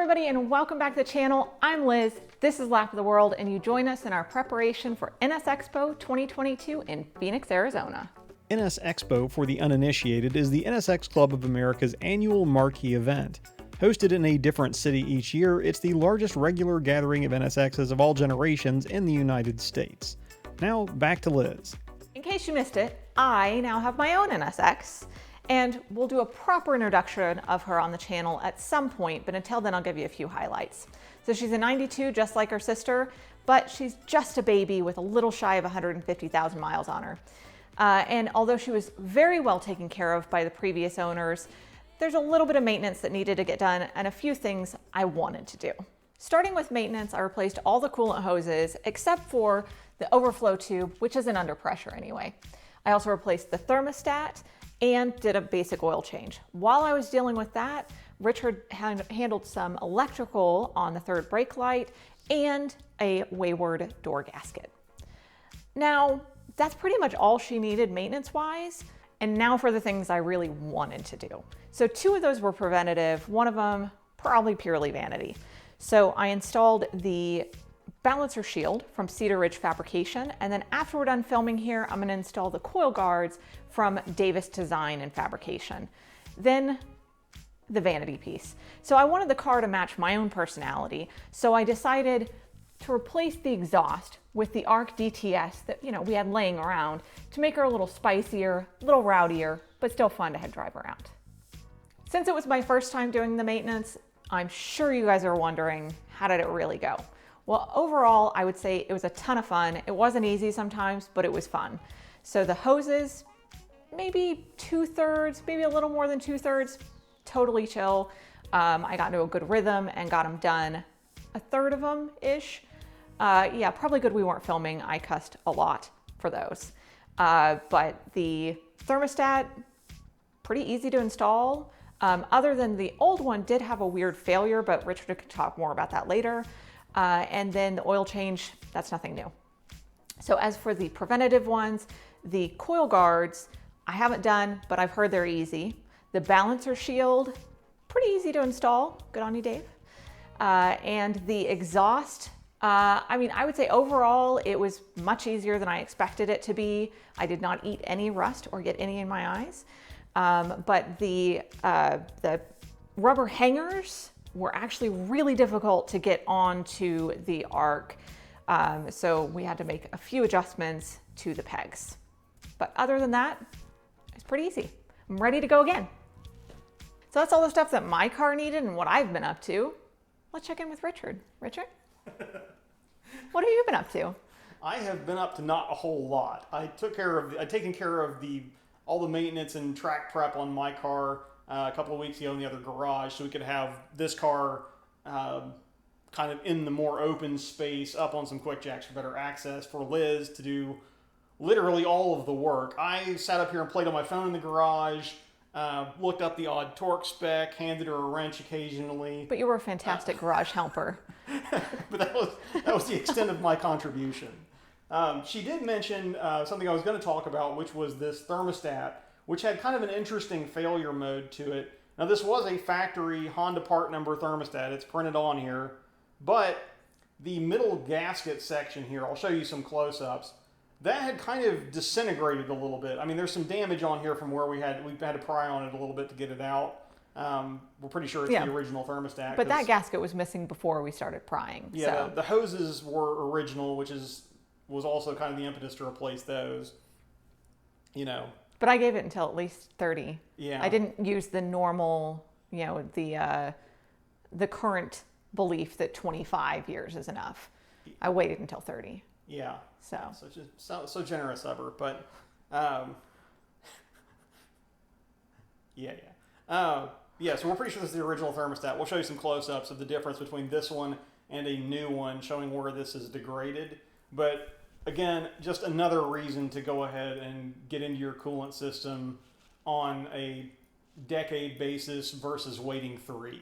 everybody, and welcome back to the channel. I'm Liz, this is Lap of the World, and you join us in our preparation for NSXPO 2022 in Phoenix, Arizona. NSXPO, for the uninitiated, is the NSX Club of America's annual marquee event. Hosted in a different city each year, it's the largest regular gathering of NSXs of all generations in the United States. Now, back to Liz. In case you missed it, I now have my own NSX, and we'll do a proper introduction of her on the channel at some point, but until then I'll give you a few highlights. So she's a 92, just like her sister, but she's just a baby with a little shy of 150,000 miles on her. And although she was very well taken care of by the previous owners, there's a little bit of maintenance that needed to get done and a few things I wanted to do. Starting with maintenance, I replaced all the coolant hoses except for the overflow tube, which isn't under pressure anyway. I also replaced the thermostat and did a basic oil change. While I was dealing with that, Richard handled some electrical on the third brake light and a wayward door gasket. Now, that's pretty much all she needed maintenance-wise, and now for the things I really wanted to do. So 2 of those were preventative, one of them probably purely vanity. So I installed the balancer shield from Cedar Ridge Fabrication, and then after we're done filming here, I'm gonna install the coil guards from Davis Design and Fabrication. Then the vanity piece. So I wanted the car to match my own personality, so I decided to replace the exhaust with the ARC DTS that we had laying around to make her a little spicier, a little rowdier, but still fun to head drive around. Since it was my first time doing the maintenance, I'm sure you guys are wondering, how did it really go? Well, overall, I would say it was a ton of fun. It wasn't easy sometimes, but it was fun. So the hoses, maybe 2/3, maybe a little more than 2/3, totally chill. I got into a good rhythm and got them done, a third of them-ish. Yeah, probably good we weren't filming. I cussed a lot for those. But the thermostat, pretty easy to install. Other than the old one did have a weird failure, but Richard could talk more about that later. And then the oil change, that's nothing new. So as for the preventative ones, the coil guards, I haven't done, but I've heard they're easy. The balancer shield, pretty easy to install. Good on you, Dave. And the exhaust, I would say overall it was much easier than I expected it to be. I did not eat any rust or get any in my eyes. But the rubber hangers were actually really difficult to get onto the ARC. So we had to make a few adjustments to the pegs. But other than that, it's pretty easy. I'm ready to go again. So that's all the stuff that my car needed and what I've been up to. Let's check in with Richard. Richard? What have you been up to? I have been up to not a whole lot. I'd taken care of all the maintenance and track prep on my car a couple of weeks ago in the other garage, so we could have this car kind of in the more open space up on some quick jacks for better access for Liz to do literally all of the work. I sat up here and played on my phone in the garage, looked up the odd torque spec, handed her a wrench occasionally. But you were a fantastic garage helper. But that was the extent of my contribution. She did mention something I was going to talk about, which was this thermostat, which had kind of an interesting failure mode to it. Now, this was a factory Honda part number thermostat. It's printed on here. But the middle gasket section here, I'll show you some close-ups, that had kind of disintegrated a little bit. I mean, there's some damage on here from where we've had to pry on it a little bit to get it out. We're pretty sure it's the original thermostat. But that gasket was missing before we started prying. Yeah, so the hoses were original, which was also kind of the impetus to replace those. But I gave it until at least 30. Yeah. I didn't use the normal, the current belief that 25 years is enough. I waited until 30. Yeah. So generous of her, but so we're pretty sure this is the original thermostat. We'll show you some close-ups of the difference between this one and a new one, showing where this is degraded. But again, just another reason to go ahead and get into your coolant system on a decade basis versus waiting 3.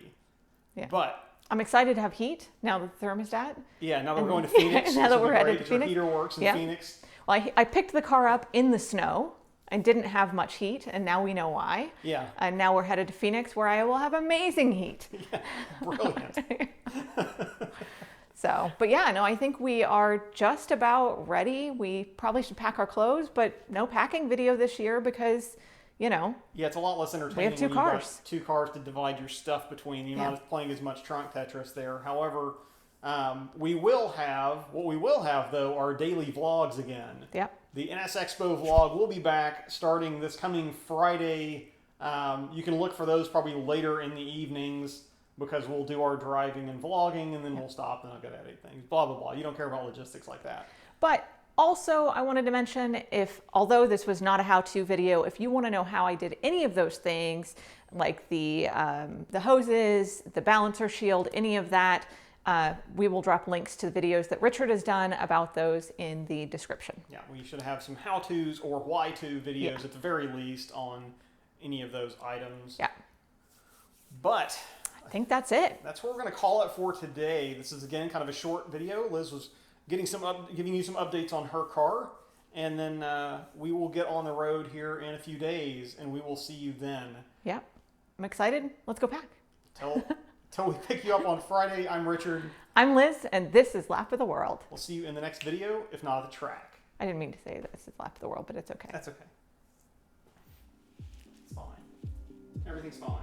Yeah. But I'm excited to have heat now, the thermostat. Yeah, now that we're going to Phoenix. Now that we're headed to Phoenix. Phoenix. Heater works in Phoenix. Well, I picked the car up in the snow and didn't have much heat, and now we know why. Yeah. And now we're headed to Phoenix, where I will have amazing heat. Yeah, brilliant. So, but yeah, no, I think we are just about ready. We probably should pack our clothes, but no packing video this year because, you know. Yeah, it's a lot less entertaining. We have two when you've got cars. 2 cars to divide your stuff between. You're Yeah. not playing as much trunk Tetris there. However, what we will have though are daily vlogs again. Yep. The NSXPO vlog will be back starting this coming Friday. You can look for those probably later in the evenings because we'll do our driving and vlogging, and then we'll stop and I'll get edit things. Blah blah blah. You don't care about logistics like that. But also, I wanted to mention, although this was not a how-to video, if you want to know how I did any of those things, like the hoses, the balancer shield, any of that, we will drop links to the videos that Richard has done about those in the description. Yeah, we should have some how-tos or why-to videos at the very least on any of those items. Yeah. But I think that's it. that's what we're going to call it for today. This is again kind of a short video. Liz was giving you some updates on her car, and then we will get on the road here in a few days, and we will see you then. Yeah. I'm excited. Let's go pack. Till we pick you up on Friday. I'm Richard. I'm Liz, and this is Lap of the World. We'll see you in the next video, if not at the track. I didn't mean to say this is Lap of the World, but it's okay. That's okay. It's fine. Everything's fine.